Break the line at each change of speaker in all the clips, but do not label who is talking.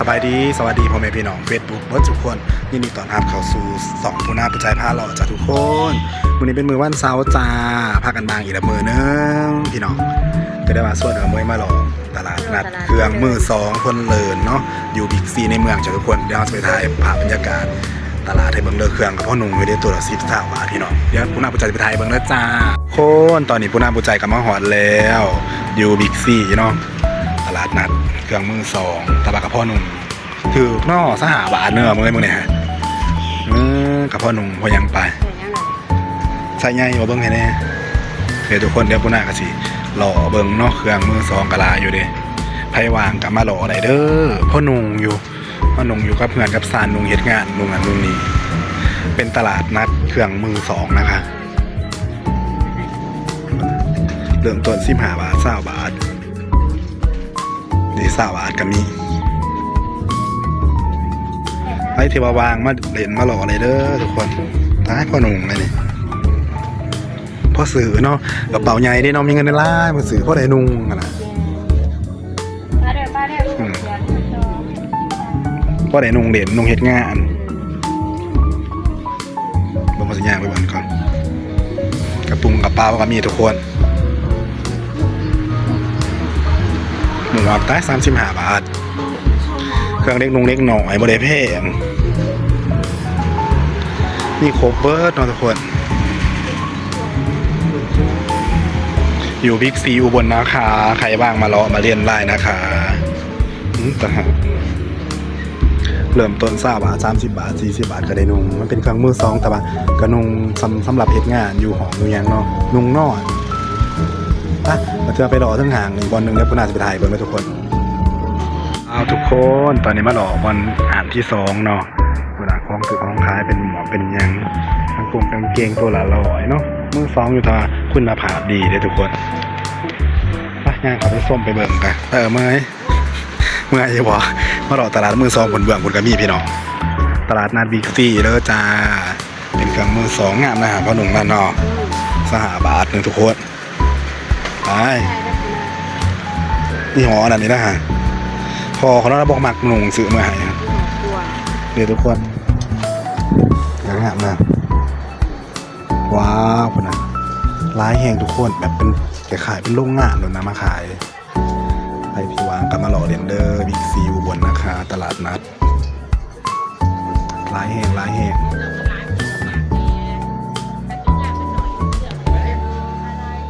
สบายดีสวัสดีพ่อแม่พี่น้องเฟซบุ๊กเพื่อนทุกคนยินดีต้อนรับเข้าสู่สองผู้น่าผู้ใจพาหล่อจ้าทุกคนวันนี้เป็นมือวันเสาร์จ้าพากันบางอีกแล้วมือนึงพี่น้องก็ได้มาส่วนเอามวยมาหล่อตลาดนัดเครื่องมือสองคนเลินเนาะอยู่บิ๊กซีในเมืองจ้าทุกคนเดี๋ยวเราจะไปถ่ายภาพบรรยากาศตลาดไทยเบิ้งเลือเครื่องกับพ่อหนุ่มอยู่ในตัวละ10 บาทพี่น้องเดี๋ยวผู้น่าผู้ใจไปถ่ายเบิ้งแล้วจ้าคนตอนนี้ผู้น่าผู้ใจกับมาหอดแล้วอยู่บิ๊กซีเนาะตลาดนัดเครื่องมือสองตลาดกับพ่อหนุ่มถือนอสหบาทเนื้อมึงเนี่ยฮะกับพ่อหนุ่มพอยังไปใส่ใหญ่บ่เบิ้งให้แน่เดี๋ยวทุกคนเดี๋ยวปุ่นหน้าก็สิหล่อเบิ้งเนาะเครื่องมือสองกะลาอยู่เด้ไผวางกับมาหล่อได้เด้อพ่อหนุ่มอยู่กับเพื่อนกับซานนุ่งเฮ็ดงานนุ่งอันนุ่งนี้เป็นตลาดนัดเครื่องมือสองนะคะเริ่มต้น15 บาท20 บาทนี่20 บาทก็มีไอ้ที่ว่าวางมาเล่นมาหล่ออะไรเด้อทุกคนตายพ่อหนุ่มเลยนี่พ่อสื่อเนาะกระเป๋าใหญ่ได้เนาะมีเงินในร้านพ่อสื่อพ่อได้นุ่งกันนะพ่อได้นุ่งเด่นนุ่งเฮ็ดงานลงมาสัญญาณไปก่อนกระปุงกระเป๋าก็มีทุกคนหมูอับใต้35 บาทเครื่องเล็กนุ่งเล็กหน่อยบ่ได้แพงนี่โคเบิร์ดเนาะทุกคนอยู่บิ๊กซีอุบลนะคะใครบ้างมาเลาะมาเรียนไล่นะคะเริ่มต้น20 บาท30 บาท40 บาทก็ได้นุ่งมันเป็นเครื่องมือสองแต่ว่ากระนุ่งสำหรับเฮ็ดงานอยู่หออยู่ยังเนาะนุ่งนอนมาเจอไปรอทั้งห่างอีกวันหนึ่งแล้วพุ่นอาจจะไปถ่ายเบิ่งนะทุกคนเอาทุกคนตอนนี้มาหล่อบอลอ่านที่2เนาะเวลาของถือของขายเป็นหมอเป็นยังกางเกงตัวละ100เนาะมือ2อยู่ตาคุณภาพดีเลยทุกคนไปย่างเขาไปส้มไปเบิ่งกันเมื่อยจะบอกมาหล่อตลาดมือ2ผลเบื้องผลกระมี่พี่น้องตลาดนัดบิ๊กซีเลยจ้าเป็นเครื่องมือ2งามนะฮะพ่อหนุ่มนั่นเนาะ20 บาทนึงทุกคนไปนี่หอนั่นนี่นะฮะพอเขาเราบอกหมักหนุ่งซื้อมาให้เดี๋ยวทุกคนอย่างงามนะว้าวคนน่ะร้ายแห่งทุกคนแบบเป็นแกขายเป็นโรงงานเลยนะมาขายไปพี่วางกับมาหล่อเรนเดอร์บิ๊กซีอุบลนะคะตลาดนัดร้ายแห่ง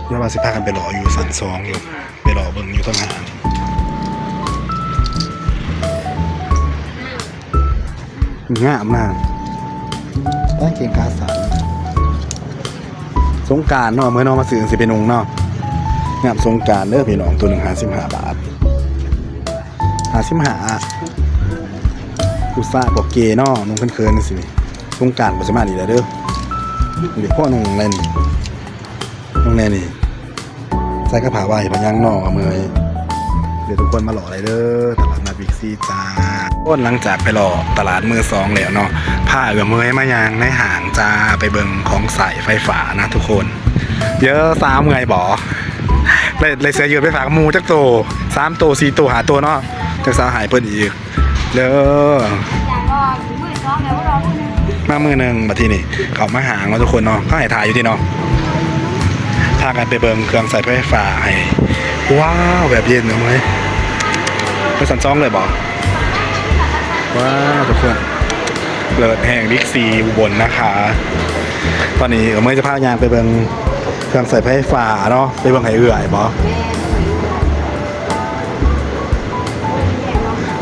เดี๋ยวว่าสิพากันไปหล่ออยู่สัน2อยู่ไปหล่อเบิ่งอยู่ต้นหางงามมากได้เก่งกาสันสงกรานต์เนาะเมื่อน้องมาซื้อสิเป็นนุ่งเนาะงามสงกรานต์เด้อพี่น้องตัวหนึ่ง55 บาท55อุตส่าห์บอกเกเนาะนุ่งเคินๆสิสงกรานต์บ่สามารถนี่ได้เด้อเดี๋ยวพ่อนุ่งแน่นี่นุ่งแน่นี่ใส่กระเป๋าไว้พยังนอกเมื่อยเดี๋ยวทุกคนมาหล่ออะไรเด้อตลาดนัดบิ๊กซีจ้าต้นหลังจากไปหล่อตลาดมือ2แล้วเนาะผ้าเมื่อยมายังในห่างจ้าไปเบิ่งของใส่ไฟฟ้านะทุกคนเยอะ3เมื่อยบ่เลยเสียยืดไปฝากมูจักโต3 โต 4 โตหาตัวเนาะจักสาวหายเพิ่นอีกเด้อมามือนึงบัดทีนี้เขามาหางเนาะทุกคนเนาะเขาให้ถ่ายอยู่ที่เนาะพากันไปเบิ่งเครื่องใส่ไฟฟ้าให้ว้าวแบบเย็นเลยมั้ยไปสันจ้องเลยบอกว้าวทุกคนเลิศแห่งบิ๊กซีอุบลนะคะตอนนี้เมื่อจะพายางไปเบิ่งเครื่องใส่ไฟฟ้าเนาะไปเบิ่งให้เอื่อยบอก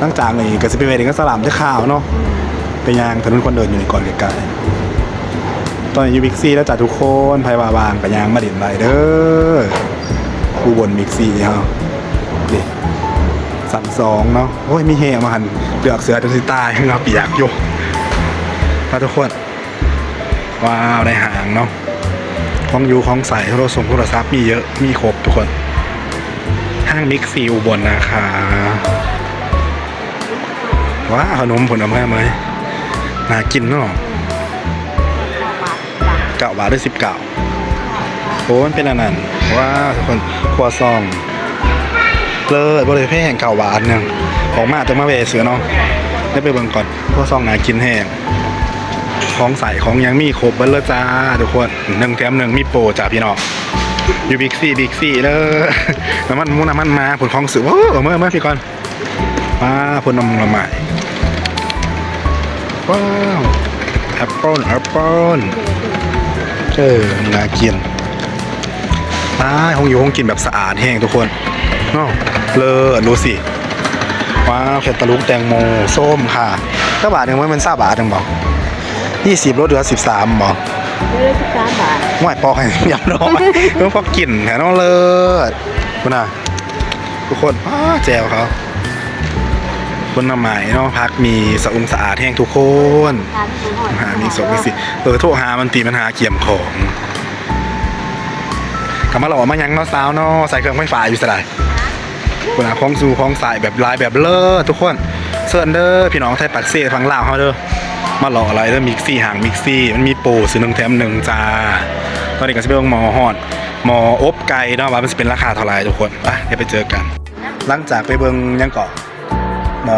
ตั้งจากนี้ก็จะเป็นเวทีก็สลามจะข่าวเนาะไปยางถนนคนเดินอยู่ในก่อนไกลๆตอนนี้อยู่บิ๊กซีแล้วจ้ะทุกคนไผว่าบางไปยางมาดินไรเด้ออุบลบิ๊กซีเฮาดิสัน2เนาะโอ้ยมีแห่มาหันเลือกเสือจนสิตายเงาเปียกอยู่มาทุกคนว้าวในห่างเนาะของอยู่ของใส่โทรศัพท์มีเยอะมีครบทุกคนห้างบิ๊กซีอุบลนะคะว้าขนมผลไม้ไหมน่ากินเนาะ9 บาทได้19โอ้มันเป็นอันนั้นว้าทุกคนครัวซองเลิศบริเวณแห่ง9 บาทนึง ของมาแต่มาเวเสือเนาะได้ไปเบิ่งก่อนพวกซองหนากินแห้งของใส่ของยังมีครบเบิดเลยจ้าทุกคน1 แถม 1มีโปรจ้าพี่น้องอยู่บิ๊กซี่เด้อน้ำมันมาผลของสือเมื่อพี่ก่อนมาผลน้ำใหม่ว้าวแอปเปิ้ลน่ากินห้องอยู่ห้องกินแบบสะอาดแห้งทุกคนเนาะดูสิว้าวแคตตาลูกแตงโมส้มค่ะก็บาทหนึ่งมัน20 บาทหนึ่งบอก20ลดเหลือ13บอก
เลย13 บาท
ห่วยปอกให้ยำน้อยเพิ่งพอกินแถวน้องเลิศคุณน่ะทุกคนแจวเขาคนน้ำใหม่เนาะพักมีสะอาดแห้งทุกคนหามีศพมีสิโทรหามันตีมันหาเกี่ยมของกลับมาหล่อมายังเนาะสาวเนาะใส่เครื่องไฟฟ้าอยู่สลายคุณอาของซูของสายแบบลายแบบเลิศทุกคนเซิร์นเด้อพี่น้องไทยปักเซ่ฟังลาวเขาเด้อมาหล่ออะไรเด้อมิกซี่ห่างมิกซี่มันมีโปรซื้อ1 แถม 1จ้าตอนนี้ก็จะไปเบิ่งหมอฮอดหมออบไก่เนาะว่ามันจะเป็นราคาเท่าไหร่ทุกคนเดี๋ยวไปเจอกันหลังจากไปเบิ่งยังเกาะหมอ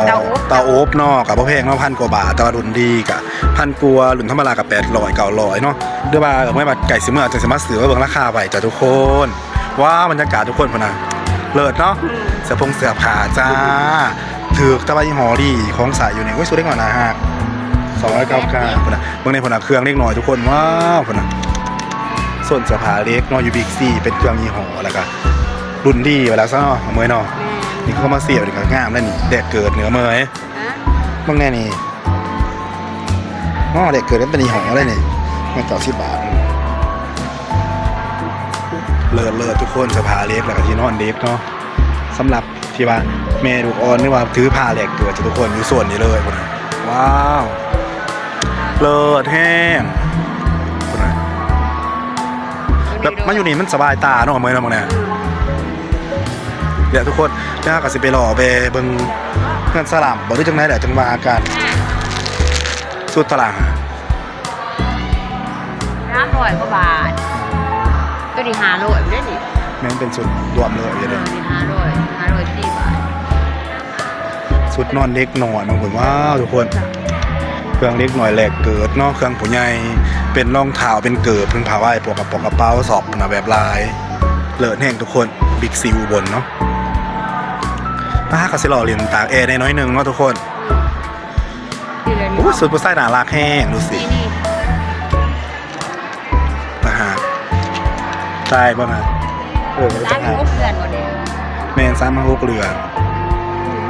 เตาโอบเนาะกับพ่อแพงเนาะ1,000 กว่าบาทแต่ว่ารุ่นดีกับ1,000 กว่ารุ่นธรรมดากับ800 900เนาะเดี๋ยวว่าไม่บัดไก่สิเมื่อจะสามารถซื้อเบิ่งราคาไว้จ้าทุกคนว้าบรรยากาศทุกคนพุ่นน่ะเลิศเนาะเสื้อผ้าจ้าถือตะไบหอดีของสายอยู่นี่สุดเล็กหน่อยนะฮะ299พุ่นน่ะเบิ่งในพุ่นน่ะเครื่องเล็กหน่อยทุกคนว้าวพุ่นน่ะส่วนเสื้อผ้าเล็กเนาะอยู่บิ๊กซีเป็นเครื่องยี่ห้อแล้วก็รุ่นดีไปแล้วซะเนาะเมยเนาะนี่เขามาเสียบนี่ก็งามแล้วนี่แดกเกิดเหนือเมยบ้างแน่นี่แดกเกิดเป็นยี่ห้ออะไรนี่มัน90 บาทเลิศทุกคนเสื้อผ้าเล็กแล้วก็ที่นอนเล็กเนาะสำหรับที่ว่าเมดูออนนี่ว่าถือผ้าแหลกเกิดทุกคนอยู่ส่วนนี้เลยคนนั้นว้าวเลิศแห้งคนนั้นแบบมาอยู่นี่มันสบายตาเนาะเมื่อนั้นบางเนี่ยเดี๋ยวทุกคนน่าก็สิไปรอไปเบิ่งเพื่อนสลับบอกได้จังไหนเดี๋ยวจังมากันสุดตาราง
300 กว่าบาทตัวนี้500ได้นี่
แม่งเป็นสุดรวมเลยอย่างเดียว
500 4 บาท
สุดนอนเล็กหน่อยบางคนว้าวทุกคนเครื่องเล็กหน่อยแหลกเกิดเนาะเครื่องผู้ใหญ่เป็นรองเท้าเป็นเกิดพึ่งผ้าไหว้ปกกระเป๋าสอบนะแบบลายเลิศแห้งทุกคนบิ๊กซีอุบลเนาะป้าก็สิรอเรียนตากแอร์ได้น้อยนึงเนาะทุกคนสุดผู้ชายน่ารักแห้งดูสิใช่ป่ะนะ
ร้าน6 เดือนหมดเลย
แมนซ้ำมา6 เรือน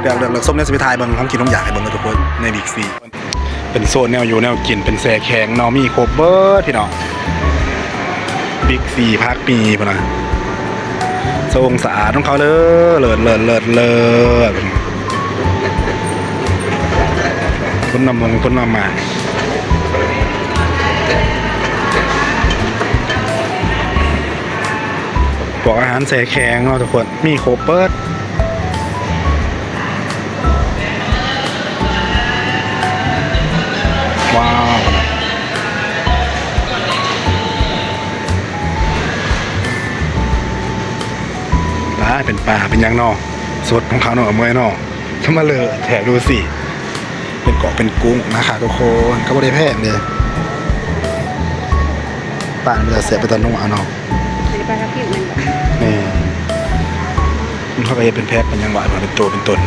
เดี๋ยวส้มเนี่ยจะไปทายบางของกินต้องอยากให้บางทุกคนในบิ๊กซีเป็นโซนแนวอยู่แนวกินเป็นแซ่แข็งเนาะมีโคเบอร์พี่น้องบิ๊กซีพักปีป่ะนะทรงสะอาดของเขาเลยเลิศคนนำมาพวกอาหารแซ่แข็งเนาะทุกคนมีโคเปิดว้าวเป็นปลาเป็นยังเนาะสดของเขาเนาะเมื่อยเนาะถ้ามาเลยแถดูสิเป็นเกาะเป็นกุ้งนะคะทุกคนเขาไม่ได้แพงเลยปลามันจะเสียไปตอนนุ่งเอาเนาะ
ปลาทับทิม
มันเข้าไปเป็นแพ็คเป็นยังหวานเป็นตัวเป็นตน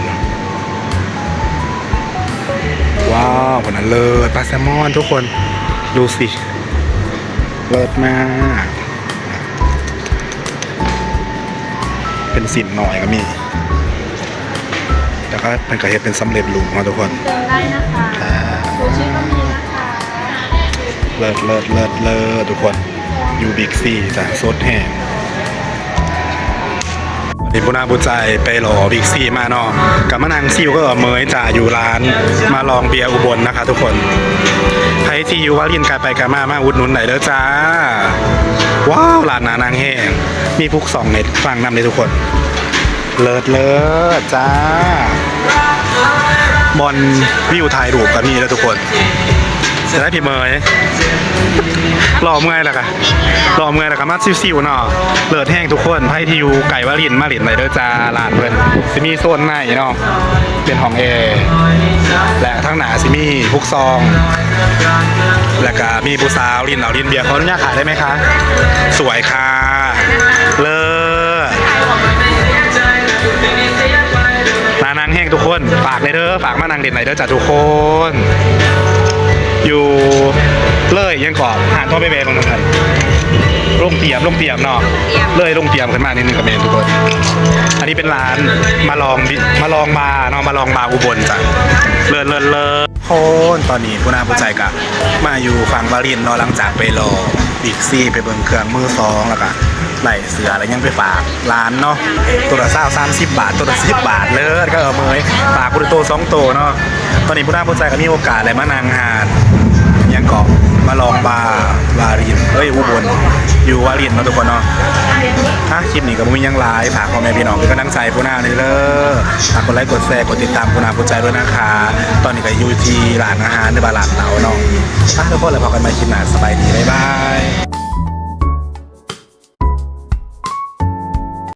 ว้าวคนนั้นเลิศปลาแซลมอนทุกคนดูสิเลิศมากเป็นสินหน่อยก็มีแล้วก็เป็นกระเทียมเป็นสำเร็จรูปมาทุกคน
ได้นะคะโรชิก็มีนะคะ
เลิศทุกคนอยู่บิ๊กซีจ้ะสดแห้งนี่ปุณาบุญใจไปหล่อบิ๊กซีมาเนาะกับมะนางซิวก็เมยจ่าอยู่ร้านมาลองเบียร์อุบลนะคะทุกคนใครที่อยู่วารินกายไปกายมาอุดหนุนไหนเด้อจ้าว้าวร้านนางแห้งมีพุก2 เน็ตฟังนำเลยทุกคนเลิศจ้าบอลวิวถ่ายรูปกับนี่แล้วทุกคน จะได้พี่เมยหล่อเมื่อยแล้วกะหล่อเมื่อยแล้วกะมาซิวๆเนาะเลิศแห้งทุกคนไพ่ทิวไก่วาลินมาลินไหนเด้อจ้าลานเพิ่นสิมีโซนในเนาะเป็นห้องแอร์และทั้งหนาสิมีพุกซองแล้วก็มีผู้สาวลินเอาลินเบียร์ขออนุญาตขายได้ไหมคะ สวยค่ะเลิศมานางแห้งทุกคนฝากเลยเด้อฝากมานางเด่นไหนเด้อจ้าทุกคนอยู่เลยยังกรอบหานท่อไปเบย์บางนึงครับลงเตียมเนาะเลยลงเตียมขึ้นมานิดนึงกับเมนทุกคนอันนี้เป็นร้านมาลองบาร์เนาะมาลองบาร์อุบลจ้ะเลิศคนตอนนี้ผู้น่าผู้ใจกะมาอยู่ฝั่งวารินเนาะหลังจากไปรอบิ๊กซีไปเบิ่งเครื่องมือสองแล้วก็ไหลเสืออะไรยังไปฝากร้านเนาะตัวละ30 บาทตัวละ10 บาทเลยก็เมยฝากกุโต2 ตัวเนาะตอนนี้ผู้น่าผู้ใจก็มีโอกาสอะไรมานางหาดยังเกาะมาลองบาร์วารินอุบลอยู่วารินเนาะทุกคนเนาะคลิปนี้ก็มียังไลฟ์ฝากพ่อแม่พี่น้องเป็นกำลังใจผู้น่าเลยเด้อฝากกดไลค์กดแชร์กดติดตามผู้น่าผู้ใจด้วยนะคะตอนนี้ก็อยู่ที่ร้านอาหารในบ้านหลังเราเนาะทุกคนเลยพอกันมาคลิปหน้าสบายดีบ๊ายบาย